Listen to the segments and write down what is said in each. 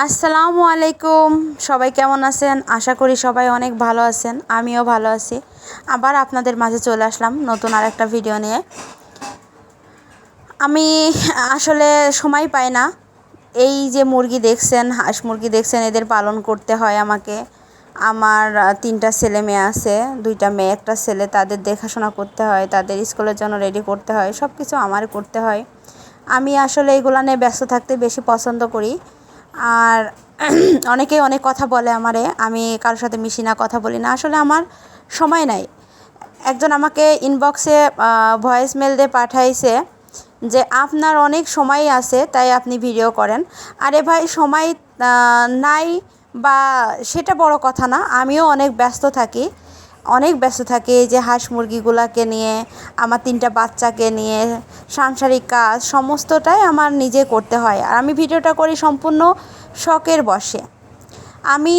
আসসালামু আলাইকুম। সবাই কেমন আছেন? আশা করি সবাই অনেক ভালো আছেন। আমিও ভালো আছি। আবার আপনাদের মাঝে চলে আসলাম নতুন আরেকটা ভিডিও নিয়ে। আমি আসলে সময় পাই না। এই যে মুরগি দেখছেন, হাঁস মুরগি দেখছেন, এদের পালন করতে হয় আমাকে। আমার 3টা ছেলে মেয়ে আছে, 2টা মেয়ে 1টা ছেলে। তাদের দেখাশোনা করতে হয়, তাদের স্কুলের জন্য রেডি করতে হয়, সব কিছু আমার করতে হয়। আমি আসলে এগুলো নিয়ে ব্যস্ত থাকতে বেশি পছন্দ করি। আর অনেকেই অনেক কথা বলে আমারে, আমি কারোর সাথে মিশি না, কথা বলি না। আসলে আমার সময় নাই। একজন আমাকে ইনবক্সে ভয়েস মেল দিয়ে পাঠাইছে যে আপনার অনেক সময় আছে, তাই আপনি ভিডিও করেন। আরে ভাই, সময় নাই বা সেটা বড় কথা না। আমিও অনেক ব্যস্ত থাকি, এই যে হাঁস মুরগিগুলোকে নিয়ে, আমার 3টা বাচ্চাকে নিয়ে, সাংসারিক কাজ সমস্তটাই আমার নিজে করতে হয়। আর আমি ভিডিওটা করি সম্পূর্ণ শখের বশে। আমি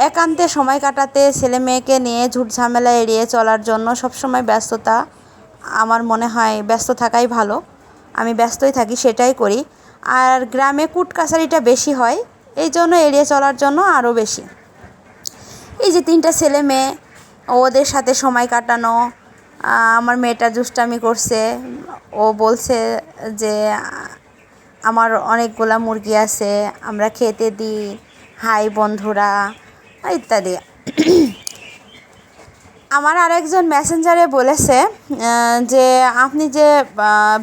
একান্তে সময় কাটাতে, ছেলে মেয়েকে নিয়ে ঝুট ঝামেলা এড়িয়ে চলার জন্য সবসময় ব্যস্ততা, আমার মনে হয় ব্যস্ত থাকাই ভালো। আমি ব্যস্তই থাকি, সেটাই করি। আর গ্রামে কোর্ট কাছারিটা বেশি হয়, এই জন্য এড়িয়ে চলার জন্য আরও বেশি। এই যে 3টা ছেলে মেয়ে, ওদের সাথে সময় কাটানো। আমার মেয়েটা দুষ্টামি করছে, ও বলছে যে আমার অনেকগুলা মুরগি আছে, আমরা খেতে দিই, হাই বন্ধুরা ইত্যাদি। আমার আরেকজন মেসেঞ্জারে বলেছে যে আপনি যে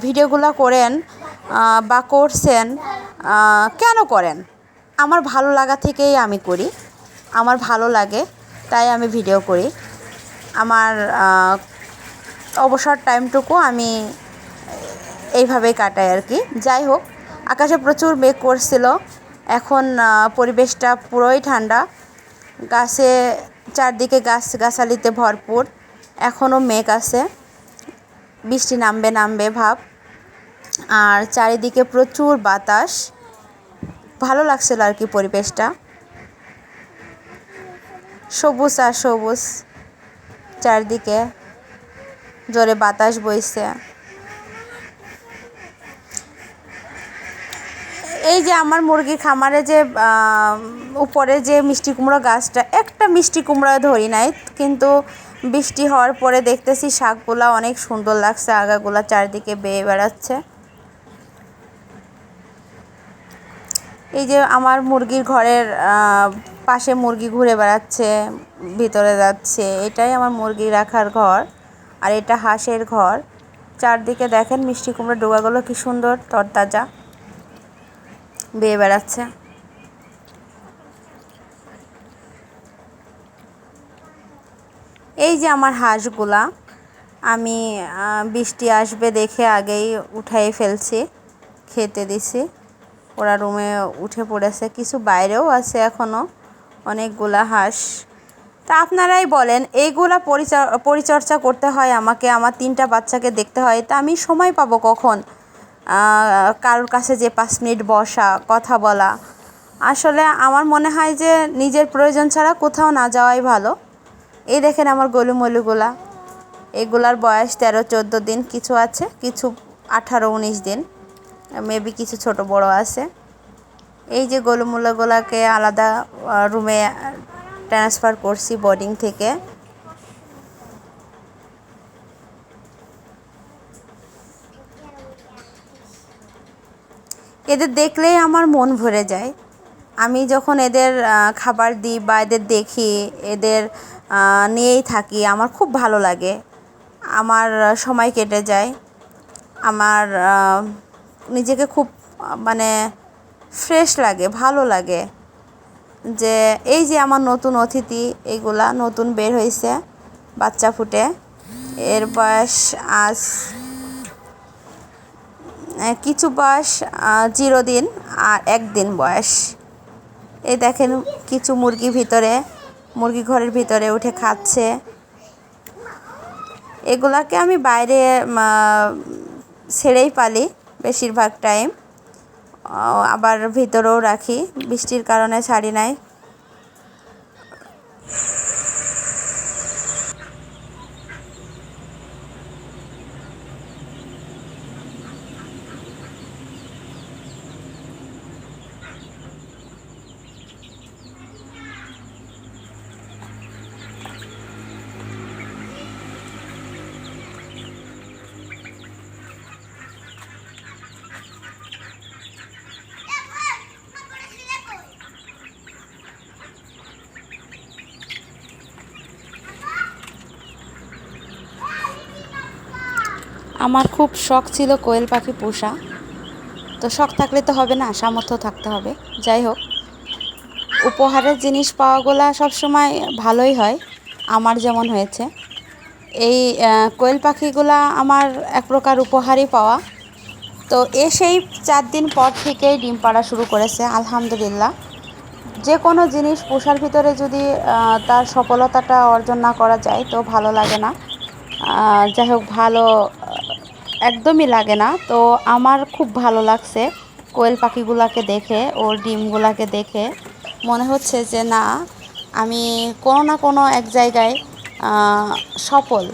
ভিডিওগুলো করেন বা করছেন, কেন করেন? আমার ভালো লাগা থেকেই আমি করি, আমার ভালো লাগে তাই আমি ভিডিও করি। আমার অবসর টাইমটুকু আমি এইভাবেই কাটাই আর কি। যাই হোক, আকাশে প্রচুর মেঘ করছিল, এখন পরিবেশটা পুরোই ঠান্ডা। গাছে চারদিকে গাছগাছালিতে ভরপুর, এখনও মেঘ আছে, বৃষ্টি নামবে নামবে ভাব। আর চারিদিকে প্রচুর বাতাস, ভালো লাগছিল আর কি পরিবেশটা। সবুজ আর সবুজ, চারদিকে জোরে বাতাস বইছে। এই যে আমার মুরগির খামারে যে উপরে যে মিষ্টি কুমড়ো গাছটা, একটা মিষ্টি কুমড়ো ধরি নাই, কিন্তু বৃষ্টি হওয়ার পরে দেখতেছি শাকগুলা অনেক সুন্দর লাগছে, আগাগুলা চারদিকে বেয়ে বেড়াচ্ছে। এই যে আমার মুরগির ঘরের পাশে মুরগি ঘুরে বেড়াচ্ছে, ভিতরে যাচ্ছে, এটাই আমার মুরগি রাখার ঘর। আর এটা হাঁসের ঘর। চারদিকে দেখেন মিষ্টি কুমড়োর ডোগাগুলো কি সুন্দর তরতাজা বেয়ে বেড়াচ্ছে। এই যে আমার হাঁসগুলা, আমি বৃষ্টি আসবে দেখে আগেই উঠাই ফেলছি, খেতে দিছি। ওরা রুমে উঠে পড়েছে, কিছু বাইরেও আছে এখনও অনেকগুলা হাঁস। তা আপনারাই বলেন, এইগুলা পরিচর্যা করতে হয় আমাকে, আমার 3টা বাচ্চাকে দেখতে হয়, তা আমি সময় পাবো কখন কারোর কাছে যে 5 মিনিট বসা, কথা বলা? আসলে আমার মনে হয় যে নিজের প্রয়োজন ছাড়া কোথাও না যাওয়াই ভালো। এই দেখেন আমার গলুমলুগুলা, এগুলার বয়স 13-14 দিন, কিছু আছে কিছু 18-19 দিন, মেবি কিছু ছোট বড় আছে। এই যে গলুমুলাগুলাকে আলাদা রুমে ট্রান্সফার করছি বোর্ডিং থেকে। এদের দেখলেই আমার মন ভরে যায়। আমি যখন এদের খাবার দিই বা এদের দেখি, এদের নিয়েই থাকি, আমার খুব ভালো লাগে, আমার সময় কেটে যায়, আমার নিজেকে খুব মানে ফ্রেশ লাগে, ভালো লাগে। যে এই যে আমার নতুন অতিথি, এইগুলা নতুন বের হয়েছে, বাচ্চা ফুটে, এর বয়স আজ কিছু বয়স 0 দিন আর 1 দিন বয়স। এই দেখেন কিছু মুরগি মুরগি ঘরের ভিতরে উঠে খাচ্ছে। এগুলাকে আমি বাইরে ছেড়েই পালি বেশিরভাগ টাইম, আবার ভিতরেও রাখি, বৃষ্টির কারণে ছাড়ি নাই। আমার খুব শখ ছিল কোয়েল পাখি পোষা, তো শখ থাকলে তো হবে না, সামর্থ্য থাকতে হবে। যাই হোক, উপহারের জিনিস পাওয়াগুলা সবসময় ভালোই হয়, আমার যেমন হয়েছে। এই কোয়েল পাখিগুলা আমার এক প্রকার উপহারই পাওয়া। তো সেই 4 দিন পর থেকেই ডিম পাড়া শুরু করেছে আলহামদুলিল্লাহ। যে কোনো জিনিস পোষার ভিতরে যদি তার সফলতাটা অর্জন না করা যায় তো ভালো লাগে না। যাই হোক, ভালো একদমই লাগে না। তো আমার খুব ভালো লাগছে কোয়েল পাখিগুলাকে দেখে, ওর ডিমগুলাকে দেখে মনে হচ্ছে যে না, আমি কোনো না কোনো এক জায়গায় সফল।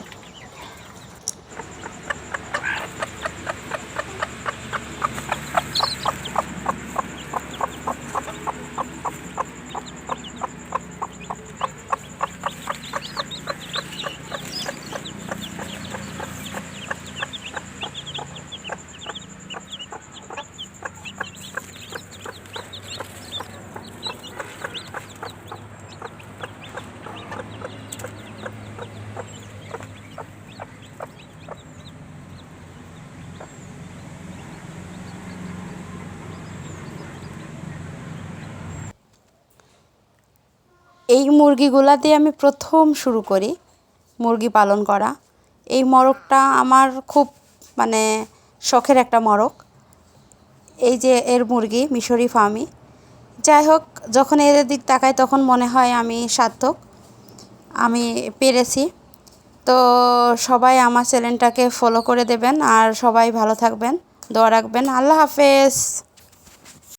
এই মুরগিগুলা দিয়ে আমি প্রথম শুরু করি মুরগি পালন করা। এই মোরগটা আমার খুব মানে শখের একটা মোরগ। এই যে এর মুরগি মিশরি ফার্মি। যাই হোক, যখন এর দিক তাকাই তখন মনে হয় আমি সার্থক, আমি পেরেছি। তো সবাই আমার চ্যানেলটাকে ফলো করে দেবেন আর সবাই ভালো থাকবেন, দোয়া রাখবেন। আল্লাহ হাফেজ।